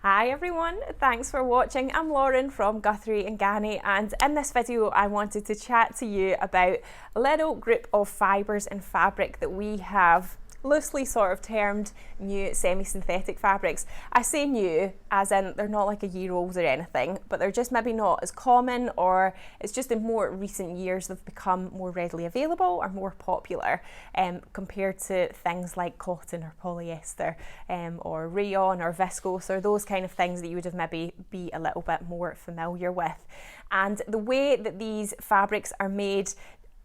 Hi everyone, thanks for watching. I'm Lauren from Guthrie and Ganny, and in this video I wanted to chat to you about a little group of fibres and fabric that we have loosely sort of termed new semi-synthetic fabrics. I say new as in they're not like a year old or anything, but they're just maybe not as common, or it's just in more recent years they've become more readily available or more popular compared to things like cotton or polyester or rayon or viscose or those kind of things that you would have maybe be a little bit more familiar with. And the way that these fabrics are made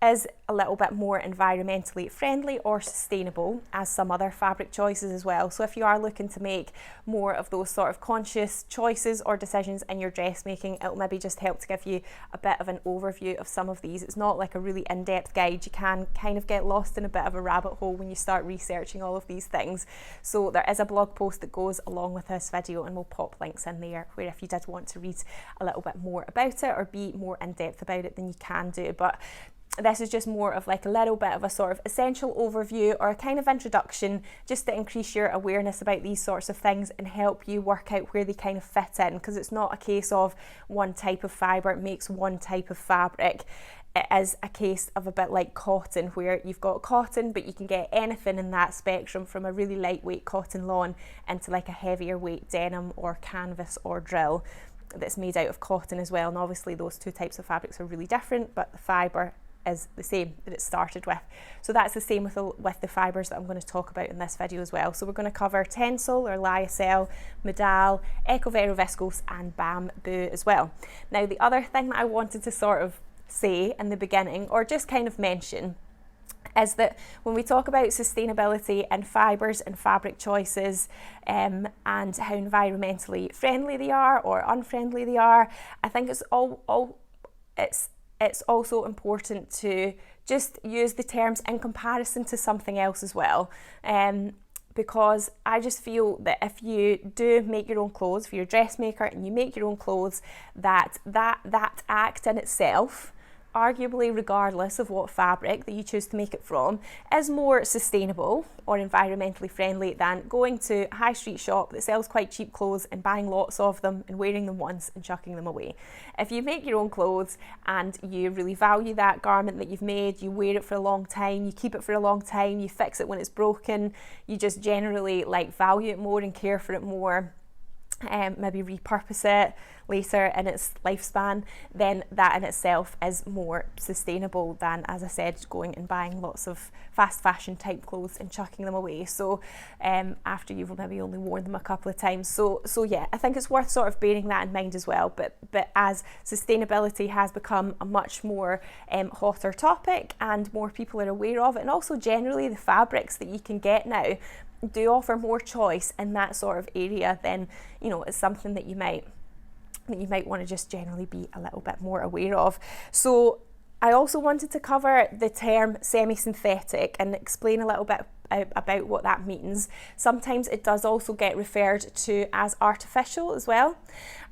is a little bit more environmentally friendly or sustainable as some other fabric choices as well. So if you are looking to make more of those sort of conscious choices or decisions in your dressmaking, it'll maybe just help to give you a bit of an overview of some of these. It's not like a really in-depth guide. You can kind of get lost in a bit of a rabbit hole when you start researching all of these things. So there is a blog post that goes along with this video, and we'll pop links in there where if you did want to read a little bit more about it or be more in-depth about it, then you can do. But this is just more of like a little bit of a sort of essential overview or a kind of introduction just to increase your awareness about these sorts of things and help you work out where they kind of fit in, because it's not a case of one type of fibre makes one type of fabric. It is a case of a bit like cotton, where you've got cotton, but you can get anything in that spectrum from a really lightweight cotton lawn into like a heavier weight denim or canvas or drill that's made out of cotton as well. And obviously those two types of fabrics are really different, but the fibre is the same that it started with. So that's the same with the fibres that I'm going to talk about in this video as well. So we're going to cover Tencel or lyocell, modal, EcoVero viscose and bamboo as well. Now the other thing that I wanted to sort of say in the beginning, or just kind of mention, is that when we talk about sustainability and fibres and fabric choices and how environmentally friendly they are or unfriendly they are, I think it's also important to just use the terms in comparison to something else as well. Because I just feel that if you do make your own clothes, if you're a dressmaker and you make your own clothes, that act in itself, arguably regardless of what fabric that you choose to make it from, is more sustainable or environmentally friendly than going to a high street shop that sells quite cheap clothes and buying lots of them and wearing them once and chucking them away. If you make your own clothes and you really value that garment that you've made, you wear it for a long time, you keep it for a long time, you fix it when it's broken, you just generally like value it more and care for it more, maybe repurpose it later in its lifespan, then that in itself is more sustainable than, as I said, going and buying lots of fast fashion type clothes and chucking them away. So after you've maybe only worn them a couple of times. So yeah, I think it's worth sort of bearing that in mind as well. But as sustainability has become a much more hotter topic and more people are aware of it, and also generally the fabrics that you can get now do offer more choice in that sort of area, then you know it's something that you might want to just generally be a little bit more aware of. So I also wanted to cover the term semi-synthetic and explain a little bit about what that means. Sometimes it does also get referred to as artificial as well,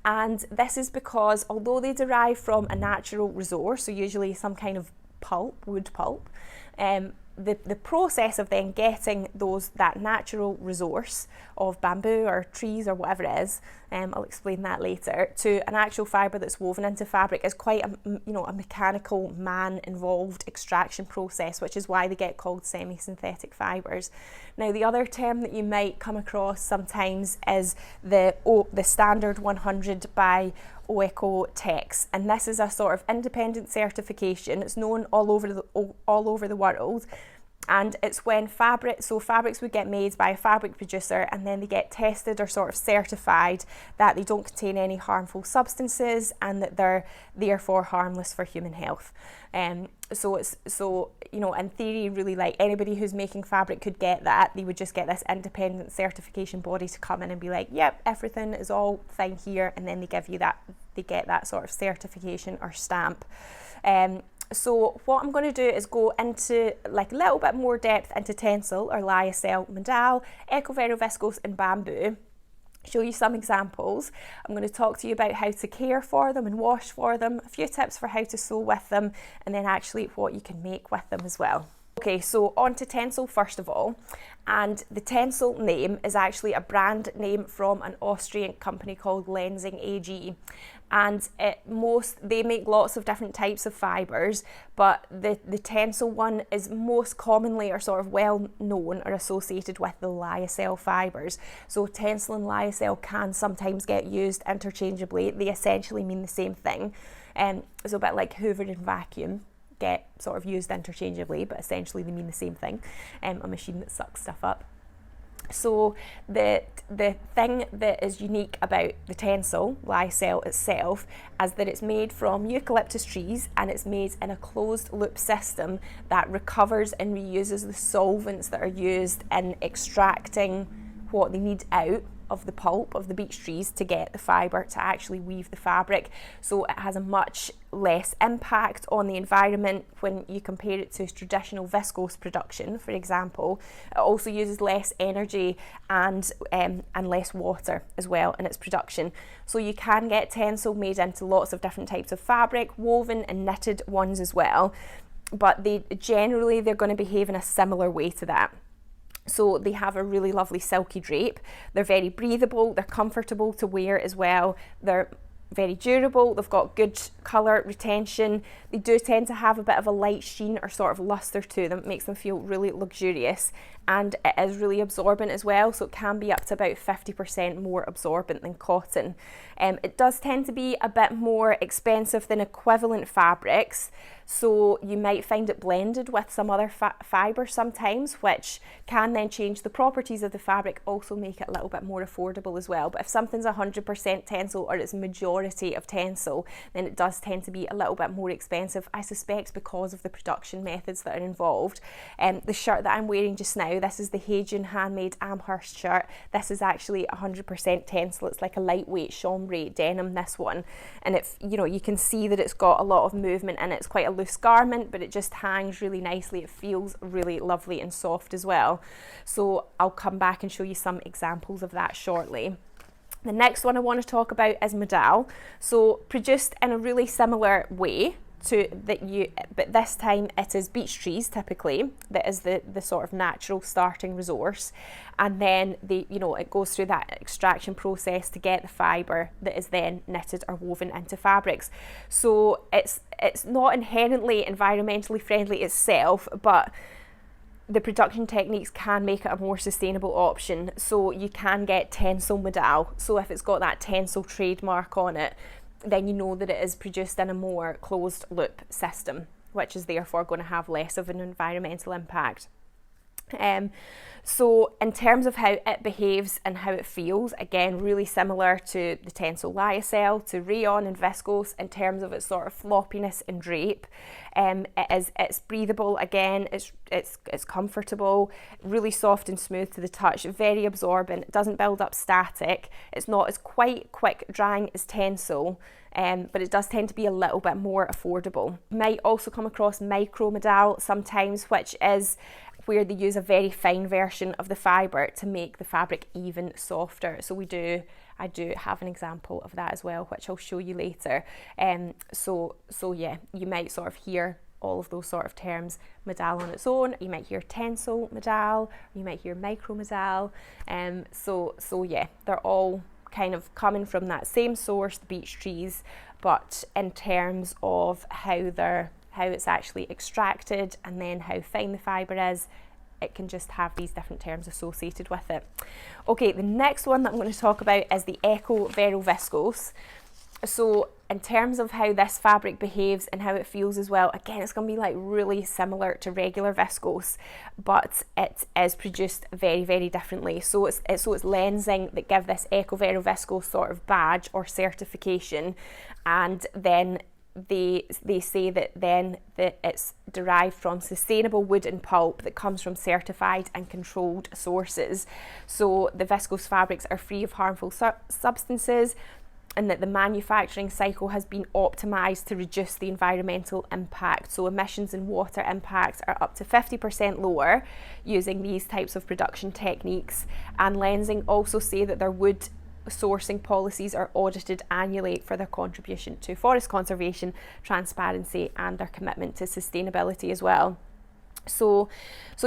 and this is because although they derive from a natural resource, so usually some kind of pulp, wood pulp, the process of then getting that natural resource of bamboo or trees or whatever it is, I'll explain that later, to an actual fibre that's woven into fabric is quite a mechanical, man-involved extraction process, which is why they get called semi-synthetic fibres. Now the other term that you might come across sometimes is the standard 100 by Ecotex, and this is a sort of independent certification. It's known all over the world, and it's when fabrics would get made by a fabric producer and then they get tested or sort of certified that they don't contain any harmful substances and that they're therefore harmless for human health. So in theory, really, like anybody who's making fabric could get that. They would just get this independent certification body to come in and be like, yep, everything is all fine here, and then they get that sort of certification or stamp. So what I'm going to do is go into like a little bit more depth into Tencel or lyocell, modal, EcoVero viscose and bamboo. Show you some examples. I'm going to talk to you about how to care for them and wash for them, a few tips for how to sew with them, and then actually what you can make with them as well. Okay, so on to Tencel first of all, and the Tencel name is actually a brand name from an Austrian company called Lenzing AG, and they make lots of different types of fibres, but the Tencel one is most commonly or sort of well known or associated with the lyocell fibres. So Tencel and lyocell can sometimes get used interchangeably. They essentially mean the same thing. It's a bit like Hoover and vacuum get sort of used interchangeably, but essentially they mean the same thing. A machine that sucks stuff up. So the thing that is unique about the Tencel lyocell itself is that it's made from eucalyptus trees, and it's made in a closed loop system that recovers and reuses the solvents that are used in extracting what they need out of the pulp of the beech trees to get the fibre to actually weave the fabric. So it has a much less impact on the environment when you compare it to traditional viscose production, for example. It also uses less energy and less water as well in its production. So you can get Tencel made into lots of different types of fabric, woven and knitted ones as well, but they're going to behave in a similar way to that. So they have a really lovely silky drape. They're very breathable, they're comfortable to wear as well, they're very durable, they've got good colour retention. They do tend to have a bit of a light sheen or sort of lustre to them. It makes them feel really luxurious, and it is really absorbent as well, so it can be up to about 50% more absorbent than cotton. It does tend to be a bit more expensive than equivalent fabrics, so you might find it blended with some other fibre sometimes, which can then change the properties of the fabric, also make it a little bit more affordable as well. But if something's 100% Tencel or it's majority of Tencel, then it does tend to be a little bit more expensive, I suspect because of the production methods that are involved. The shirt that I'm wearing just now, this is the Heijun handmade Amherst shirt. This is actually 100% Tencel. It's like a lightweight chambray denim, this one, and it's, you know, you can see that it's got a lot of movement and it's quite a loose garment, but it just hangs really nicely. It feels really lovely and soft as well. So I'll come back and show you some examples of that shortly. The next one I want to talk about is modal. So produced in a really similar way but this time it is beech trees typically that is the sort of natural starting resource, and then it goes through that extraction process to get the fibre that is then knitted or woven into fabrics. So it's not inherently environmentally friendly itself, but the production techniques can make it a more sustainable option. So you can get Tencel modal. So if it's got that Tencel trademark on it, then you know that it is produced in a more closed loop system, which is therefore going to have less of an environmental impact. So in terms of how it behaves and how it feels, again, really similar to the Tencel lyocell, to rayon and viscose in terms of its sort of floppiness and drape. It's breathable, again, it's comfortable, really soft and smooth to the touch, very absorbent, it doesn't build up static, it's not as quite quick drying as Tencel, but it does tend to be a little bit more affordable. You might also come across micro modal sometimes, which is where they use a very fine version of the fibre to make the fabric even softer. So I do have an example of that as well, which I'll show you later. So yeah, you might sort of hear all of those sort of terms, modal on its own, you might hear Tencel modal, you might hear micro modal. So yeah, they're all kind of coming from that same source, the beech trees, but in terms of how it's actually extracted and then how fine the fibre is, it can just have these different terms associated with it. Okay, the next one that I'm going to talk about is the EcoVero viscose. So in terms of how this fabric behaves and how it feels as well, again, it's going to be like really similar to regular viscose, but it is produced very, very differently. So it's Lenzing that give this EcoVero viscose sort of badge or certification, and then they say that it's derived from sustainable wood and pulp that comes from certified and controlled sources. So the viscose fabrics are free of harmful substances, and that the manufacturing cycle has been optimised to reduce the environmental impact. So emissions and water impacts are up to 50% lower using these types of production techniques. And Lenzing also say that their wood sourcing policies are audited annually for their contribution to forest conservation, transparency, and their commitment to sustainability as well. So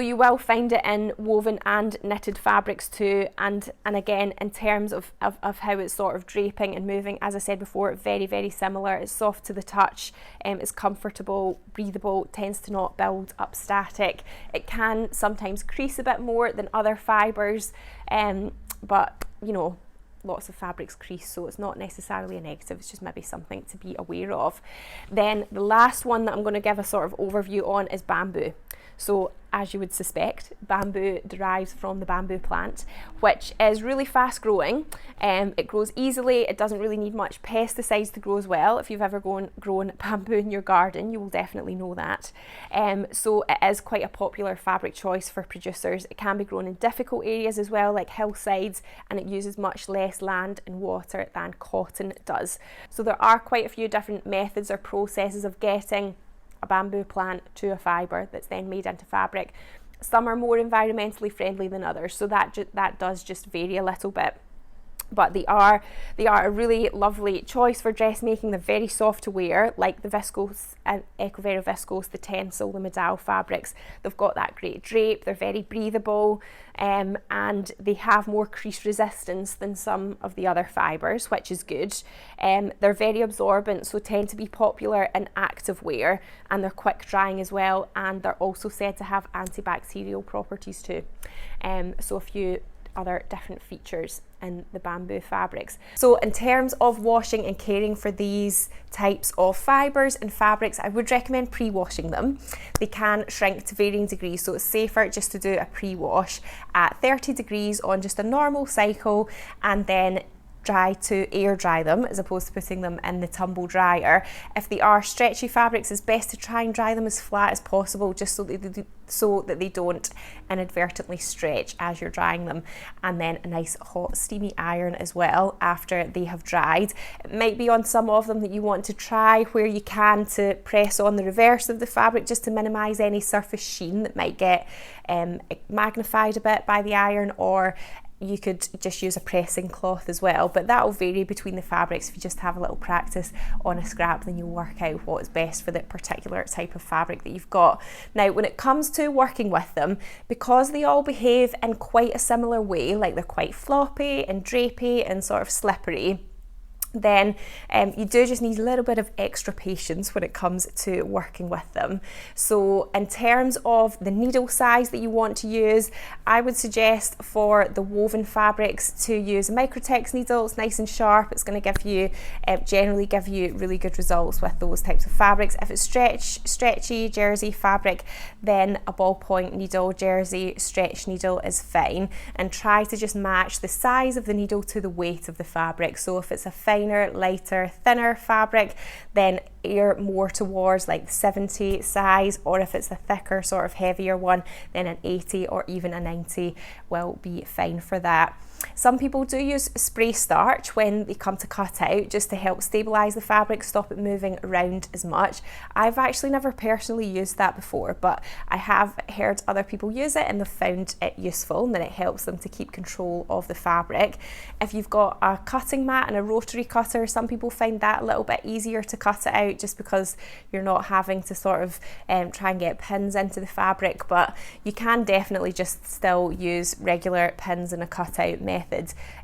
you will find it in woven and knitted fabrics too, and again, in terms of how it's sort of draping and moving, as I said before, very, very similar. It's soft to the touch, it's comfortable, breathable, tends to not build up static. It can sometimes crease a bit more than other fibres, but you know, lots of fabrics crease, so it's not necessarily a negative, it's just maybe something to be aware of. Then the last one that I'm going to give a sort of overview on is bamboo. So as you would suspect, bamboo derives from the bamboo plant, which is really fast growing. It grows easily, it doesn't really need much pesticides to grow as well. If you've ever grown bamboo in your garden, you will definitely know that. So it is quite a popular fabric choice for producers. It can be grown in difficult areas as well, like hillsides, and it uses much less land and water than cotton does. So there are quite a few different methods or processes of getting a bamboo plant to a fibre that's then made into fabric. Some are more environmentally friendly than others, so that does just vary a little bit. But they are a really lovely choice for dressmaking. They're very soft to wear, like the viscose and EcoVero viscose, the Tencel, the modal fabrics. They've got that great drape, they're very breathable, and they have more crease resistance than some of the other fibres, which is good. They're very absorbent, so tend to be popular in active wear, and they're quick drying as well, and they're also said to have antibacterial properties too. So a few other different features in the bamboo fabrics. So in terms of washing and caring for these types of fibres and fabrics, I would recommend pre-washing them. They can shrink to varying degrees, so it's safer just to do a pre-wash at 30 degrees on just a normal cycle, and then air dry them as opposed to putting them in the tumble dryer. If they are stretchy fabrics, it's best to try and dry them as flat as possible, just so that they don't inadvertently stretch as you're drying them. And then a nice hot steamy iron as well after they have dried. It might be on some of them that you want to try where you can to press on the reverse of the fabric just to minimise any surface sheen that might get magnified a bit by the iron, or you could just use a pressing cloth as well, but that will vary between the fabrics. If you just have a little practice on a scrap, then you'll work out what is best for the particular type of fabric that you've got. Now, when it comes to working with them, because they all behave in quite a similar way, like they're quite floppy and drapey and sort of slippery, then you do just need a little bit of extra patience when it comes to working with them. So in terms of the needle size that you want to use, I would suggest for the woven fabrics to use a Microtex needle. It's nice and sharp. It's going to give you generally give you really good results with those types of fabrics. If it's stretchy jersey fabric, then a ballpoint needle, jersey stretch needle is fine, and try to just match the size of the needle to the weight of the fabric. So if it's a finer, lighter, thinner fabric, then air more towards like the 70 size, or if it's a thicker, sort of heavier one, then an 80 or even a 90 will be fine for that. Some people do use spray starch when they come to cut out, just to help stabilise the fabric, stop it moving around as much. I've actually never personally used that before, but I have heard other people use it and they've found it useful, and that it helps them to keep control of the fabric. If you've got a cutting mat and a rotary cutter, some people find that a little bit easier to cut it out, just because you're not having to sort of try and get pins into the fabric, but you can definitely just still use regular pins in a cutout method.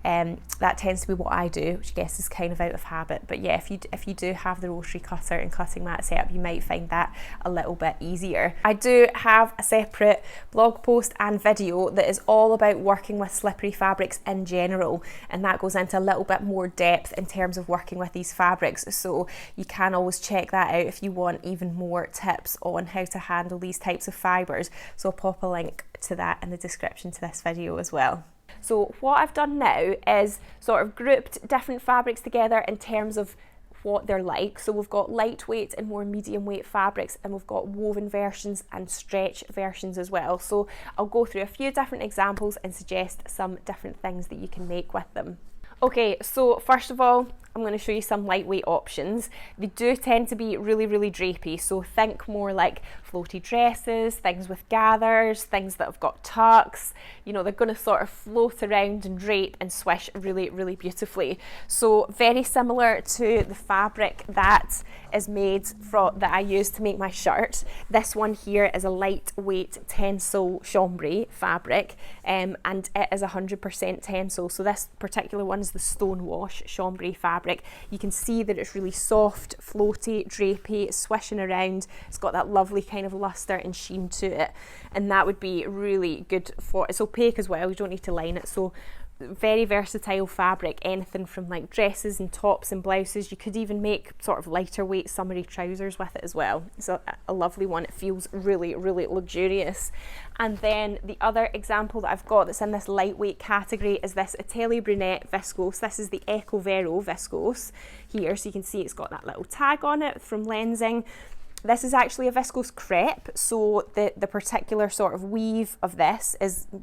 That tends to be what I do, which I guess is kind of out of habit, but yeah, if you do have the rotary cutter and cutting mat set up, you might find that a little bit easier. I do have a separate blog post and video that is all about working with slippery fabrics in general, and that goes into a little bit more depth in terms of working with these fabrics, so you can always check that out if you want even more tips on how to handle these types of fibres. So I'll pop a link to that in the description to this video as well. So what I've done now is sort of grouped different fabrics together in terms of what they're like. So we've got lightweight and more medium weight fabrics, and we've got woven versions and stretch versions as well. So I'll go through a few different examples and suggest some different things that you can make with them. Okay, so first of all, I'm going to show you some lightweight options. They do tend to be really, really drapey, so think more like floaty dresses, things with gathers, things that have got tucks. You know, they're going to sort of float around and drape and swish really, really beautifully. So very similar to the fabric that is made from, that I use to make my shirt. This one here is a lightweight Tencel chambray fabric, and it is 100% Tencel. So this particular one is the stone wash chambray fabric. You can see that it's really soft, floaty, drapey, swishing around. It's got that lovely kind of luster and sheen to it, and that would be really good for, it's opaque as well, you don't need to line it, so very versatile fabric, anything from like dresses and tops and blouses. You could even make sort of lighter weight summery trousers with it as well. So a lovely one, it feels really, really luxurious. And then the other example that I've got that's in this lightweight category is this Atelier Brunette viscose. This is the EcoVero viscose here, so you can see it's got that little tag on it from Lensing. This is actually a viscose crepe, so the particular sort of weave of this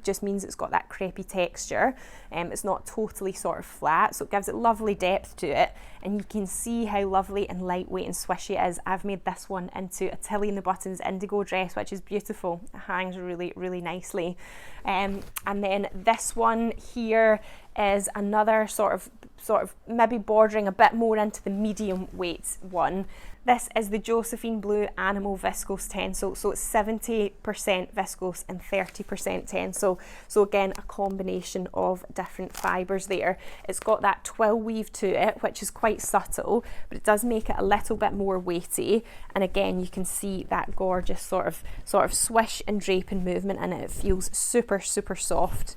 just means it's got that crepey texture. It's not totally sort of flat, so it gives it lovely depth to it, and you can see how lovely and lightweight and swishy it is. I've made this one into a Tilly and the Buttons indigo dress, which is beautiful. It hangs really, really nicely. And then this one here is another sort of maybe bordering a bit more into the medium weight one. This is the Josephine Blue Animal Viscose Tencel, so it's 70% viscose and 30% Tencel. So again, a combination of different fibres there. It's got that twill weave to it, which is quite subtle, but it does make it a little bit more weighty. And again, you can see that gorgeous sort of swish and draping movement in it. It feels super, super soft.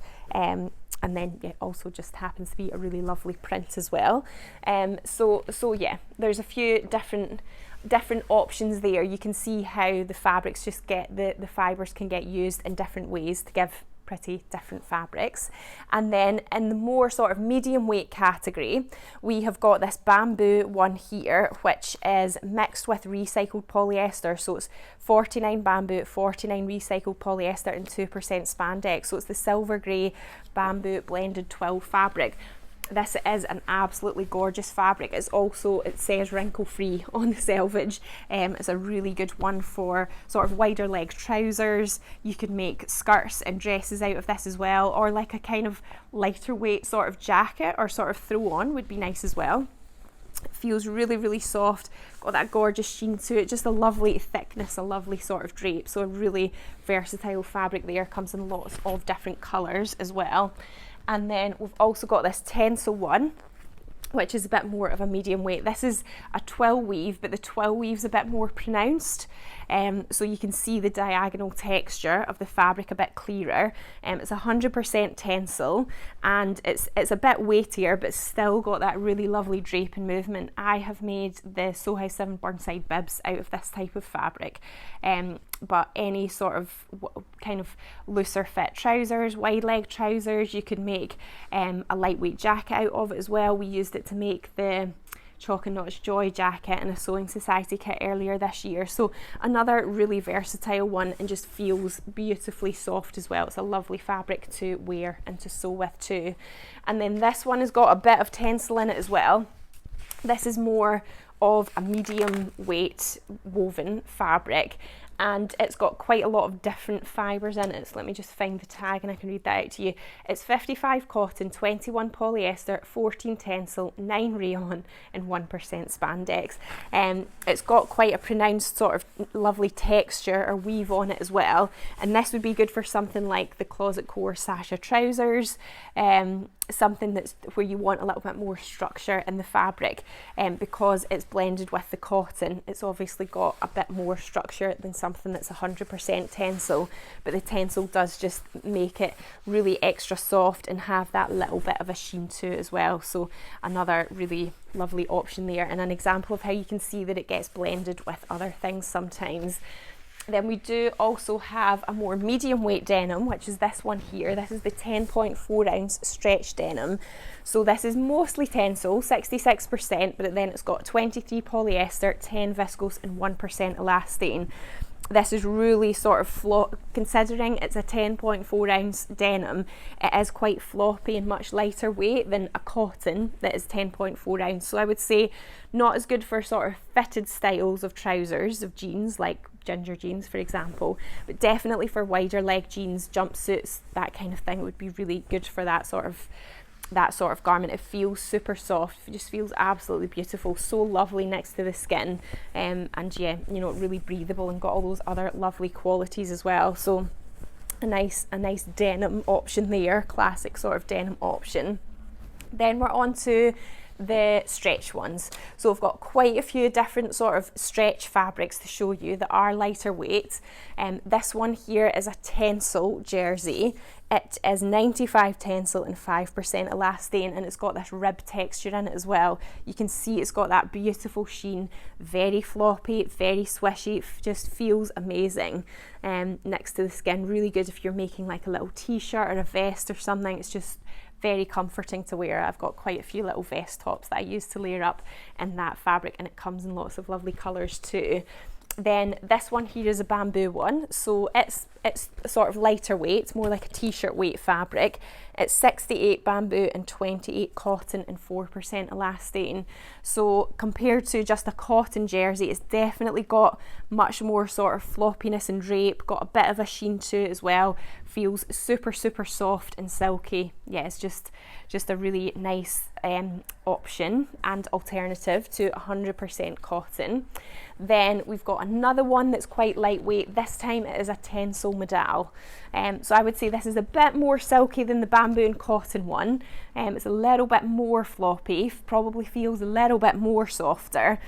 And then it also just happens to be a really lovely print as well. So yeah, there's a few different options there. You can see how the fabrics just get, the fibres can get used in different ways to give pretty different fabrics. And then in the more sort of medium weight category, we have got this bamboo one here, which is mixed with recycled polyester. So it's 49 bamboo, 49 recycled polyester and 2% spandex. So it's the silver grey bamboo blended twill fabric. This is an absolutely gorgeous fabric. It's also, it says wrinkle free on the selvage. It's a really good one for sort of wider leg trousers. You could make skirts and dresses out of this as well, or like a kind of lighter weight sort of jacket or sort of throw on would be nice as well. It feels really, really soft, got that gorgeous sheen to it, just a lovely thickness, a lovely sort of drape. So a really versatile fabric there, comes in lots of different colours as well. And then we've also got this Tencel one, which is a bit more of a medium weight. This is a twill weave, but the twill weave's a bit more pronounced. So you can see the diagonal texture of the fabric a bit clearer. It's 100% Tencel, and it's a bit weightier, but still got that really lovely draping movement. I have made the Soho 7 Burnside bibs out of this type of fabric. But any sort of kind of looser fit trousers, wide leg trousers, you could make a lightweight jacket out of it as well. We used it to make the Chalk and Notch Joy jacket in a Sewing Society kit earlier this year. So another really versatile one, and just feels beautifully soft as well. It's a lovely fabric to wear and to sew with too. And then this one has got a bit of Tencel in it as well. This is more of a medium weight woven fabric, and it's got quite a lot of different fibres in it. So let me just find the tag and I can read that out to you. It's 55 cotton, 21 polyester, 14 Tencel, 9 rayon and 1% spandex. It's got quite a pronounced sort of lovely texture or weave on it as well, and this would be good for something like the Closet Core Sasha trousers, something that's where you want a little bit more structure in the fabric, because it's blended with the cotton. It's obviously got a bit more structure than something that's 100% Tencel, but the Tencel does just make it really extra soft and have that little bit of a sheen to it as well. So another really lovely option there, and an example of how you can see that it gets blended with other things sometimes. Then we do also have a more medium weight denim, which is this one here. This is the 10.4 ounce stretch denim. So this is mostly Tencel, 66%, but then it's got 23 polyester, 10 viscose and 1% elastane. this is really sort of considering it's a 10.4 ounce denim, it is quite floppy and much lighter weight than a cotton that is 10.4 ounce. So I would say not as good for sort of fitted styles of trousers, of jeans, like ginger jeans for example, but definitely for wider leg jeans, jumpsuits, that kind of thing would be really good for that sort of garment. It feels super soft, it just feels absolutely beautiful, so lovely next to the skin, and yeah, you know, really breathable and got all those other lovely qualities as well. So a nice denim option there, classic sort of denim option. Then we're on to the stretch ones. So I've got quite a few different sort of stretch fabrics to show you that are lighter weight. This one here is a Tencel jersey. It is 95 Tencel and 5% elastane, and it's got this rib texture in it as well. You can see it's got that beautiful sheen, very floppy, very swishy, just feels amazing next to the skin. Really good if you're making like a little t-shirt or a vest or something. It's just very comforting to wear. I've got quite a few little vest tops that I use to layer up in that fabric, and it comes in lots of lovely colours too. Then this one here is a bamboo one, so it's sort of lighter weight, it's more like a t-shirt weight fabric. It's 68 bamboo and 28 cotton and 4% elastane. So compared to just a cotton jersey, it's definitely got much more sort of floppiness and drape, got a bit of a sheen to it as well, feels super soft and silky. Yeah, it's just a really nice option and alternative to 100% cotton. Then we've got another one that's quite lightweight. This time it is a Tencel modal. So I would say this is a bit more silky than the bamboo and cotton one. It's a little bit more floppy, probably feels a little bit more softer.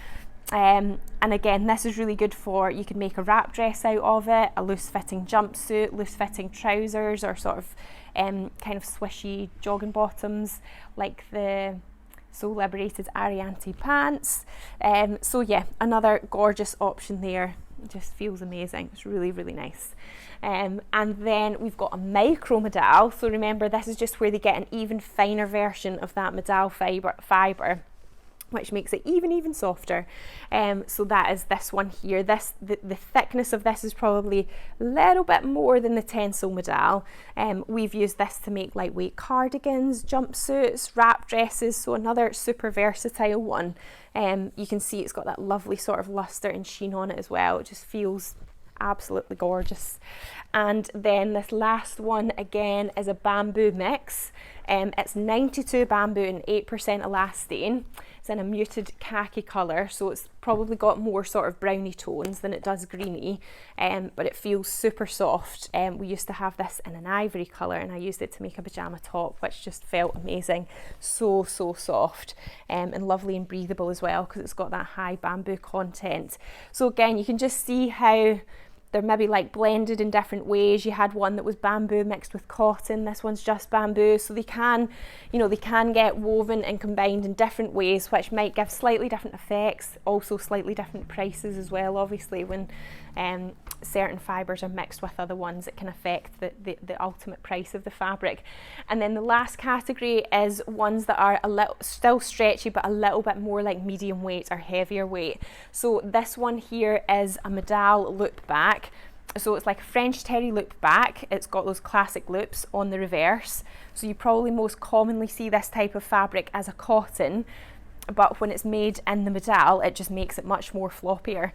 And again, this is really good for, you can make a wrap dress out of it, a loose fitting jumpsuit, loose fitting trousers, or sort of kind of swishy jogging bottoms like the So Liberated Arianti pants. So yeah, another gorgeous option there. It just feels amazing. It's really nice. And then we've got a micro modal. So remember, this is just where they get an even finer version of that modal fibre, which makes it even softer. So that is this one here. The thickness of this is probably a little bit more than the Tencel modal. We've used this to make lightweight cardigans, jumpsuits, wrap dresses, so another super versatile one. You can see it's got that lovely sort of luster and sheen on it as well. It just feels absolutely gorgeous. And then this last one again is a bamboo mix. It's 92 bamboo and 8% elastane. It's in a muted khaki colour, so it's probably got more sort of browny tones than it does greeny, but it feels super soft. We used to have this in an ivory colour, and I used it to make a pyjama top, which just felt amazing. So soft, and lovely and breathable as well, because it's got that high bamboo content. So again, you can just see how they're maybe like blended in different ways. You had one that was bamboo mixed with cotton, this one's just bamboo, so they can, you know, they can get woven and combined in different ways, which might give slightly different effects, also slightly different prices as well. Obviously, when certain fibres are mixed with other ones, it can affect the ultimate price of the fabric. And then the last category is ones that are a little still stretchy, but a little bit more like medium weight or heavier weight. So this one here is a modal loop back. So it's like a French terry loop back. It's got those classic loops on the reverse. So you probably most commonly see this type of fabric as a cotton, but when it's made in the modal, it just makes it much more floppier,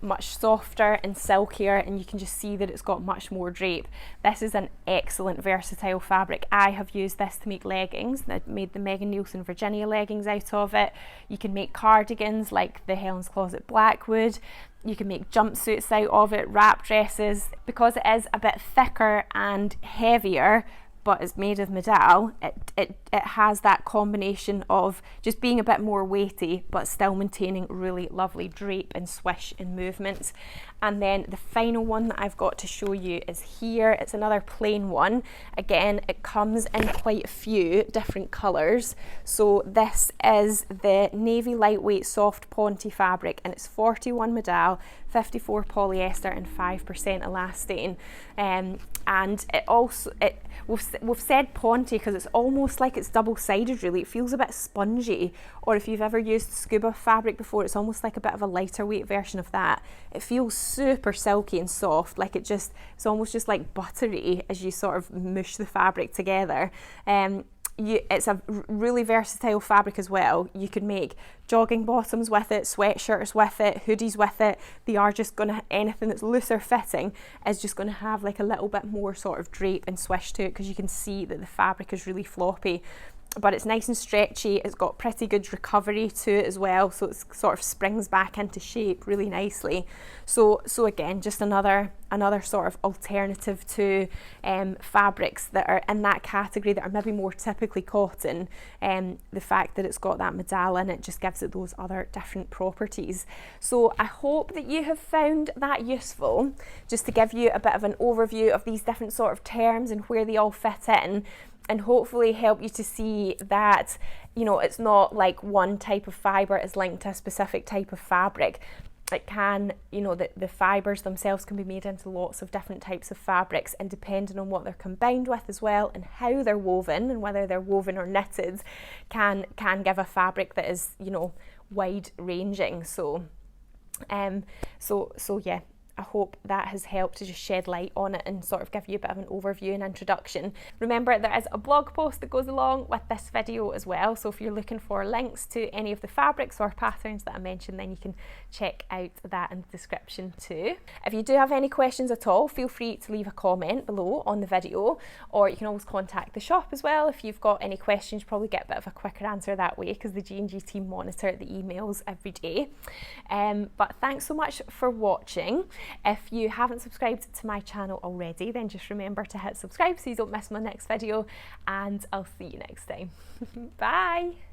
much softer and silkier, and you can just see that it's got much more drape. This is an excellent versatile fabric. I have used this to make leggings. I made the Megan Nielsen Virginia leggings out of it. You can make cardigans like the Helen's Closet Blackwood. You can make jumpsuits out of it, wrap dresses. Because it is a bit thicker and heavier, but it's made of modal, it has that combination of just being a bit more weighty but still maintaining really lovely drape and swish and movement. And then the final one that I've got to show you is here. It's another plain one. Again, it comes in quite a few different colours. So this is the navy lightweight soft ponte fabric, and it's 41 modal, 54 polyester and 5% elastane. And it also, we've said Ponte because it's almost like it's double-sided really. It feels a bit spongy, or if you've ever used scuba fabric before, it's almost like a bit of a lighter weight version of that. It feels super silky and soft, like it's almost just like buttery as you sort of mush the fabric together. It's a really versatile fabric as well. You could make jogging bottoms with it, sweatshirts with it, hoodies with it. They are just gonna, anything that's looser fitting is just gonna have like a little bit more sort of drape and swish to it, because you can see that the fabric is really floppy. But it's nice and stretchy, it's got pretty good recovery to it as well, so it sort of springs back into shape really nicely. So again, just another sort of alternative to fabrics that are in that category that are maybe more typically cotton. The fact that it's got that modal in it just gives it those other different properties. So I hope that you have found that useful, just to give you a bit of an overview of these different sort of terms and where they all fit in, and hopefully help you to see that, you know, it's not like one type of fibre is linked to a specific type of fabric. It can, you know, the fibres themselves can be made into lots of different types of fabrics, and depending on what they're combined with as well, and how they're woven, and whether they're woven or knitted, can give a fabric that is, you know, wide ranging. So yeah, I hope that has helped to just shed light on it and sort of give you a bit of an overview and introduction. Remember, there is a blog post that goes along with this video as well, so if you're looking for links to any of the fabrics or patterns that I mentioned, then you can check out that in the description too. If you do have any questions at all, feel free to leave a comment below on the video, or you can always contact the shop as well if you've got any questions. You probably get a bit of a quicker answer that way, because the G&G team monitor the emails every day. But thanks so much for watching. If you haven't subscribed to my channel already, then just remember to hit subscribe so you don't miss my next video, and I'll see you next time. Bye!